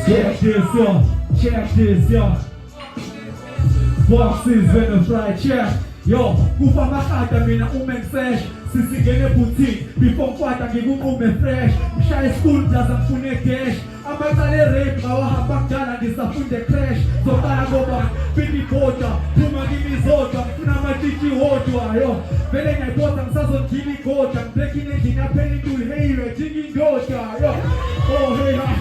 Check this, yo. Check this, yo. Boxes when the fly check. Yo, kufa makata mina fresh. Sisigene boutique. Before kwata ngikume fresh. Mshaya school plaza mfune cash. Amatale rate ngawahamba kudala ngisafunde crash. Zokala ngoba pindi bota. Phuma kimi zodwa mfuna amatiki hodwa. Yo, vele ngayibota ngisazongili kodwa. Breaking engine apheli into hey jingi ndoda. Yo, oh hey ha.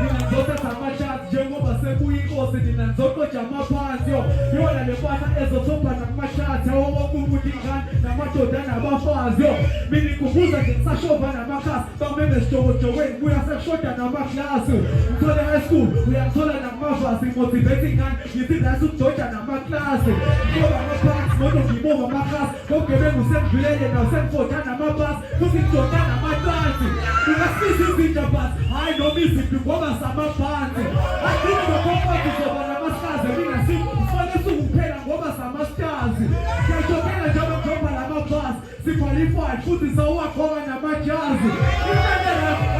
Ninazota tamachat jengoba sekuyinkosi ninazoko jamaphansi yona lepata ezothopha namachat awokubudingana namadoda nabafazi mina ngikubuza nje ngisashova namakhasi bameme sijokojokweni buya sekushoda namaklasi ngithole high school uyangithola namavasi motivating ngani ngithi nasi ukudoda namaklasi ngoba amaphansi moto ngibova amakhasi ngogebengu sengidlulele nawusengifota namabhasi futhi ngidoda namatransi ungasisiza izinto basi hayi noma izinto ngoba samaphansi ayithi ngokomfathi zoba namaskazi mina sifanele ukuphela ngoba samastazi siyajokela njalo ngoba lamabhasi siqualified futhi sawakhoba namajazi imele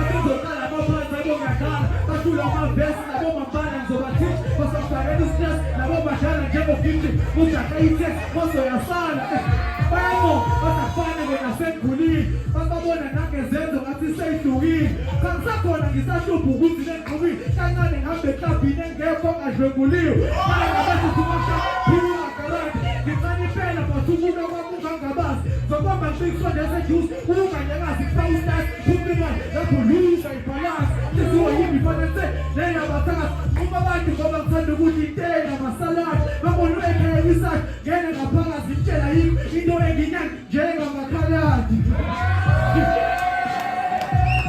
asizoqala amaphansi abongakhala bathula amavesi nabo mambala ngizobathini basafakela istress nabo badlala njengogimbi kudaka itext bazoyasala bayabo basafana ngenasenkhulini basabona nangezenzo ngathi seyihlukile kangisakhona ngisahlupha ukuthi lengqubile kancane ngihambe eklabhini engekho ngadlwenguliwe hayi ngabathi simasha phila garage ngicane phela basukume kwamuka ngabazi zokubamba ngisisonde esejuice unganyakazi kufawustasi kumimali lapho luza ibhalansi lesiwo yimi fanele lena bathakazi uma abantu ngoba ngithanda ukuthi intela masaladi babona ekhaya isathi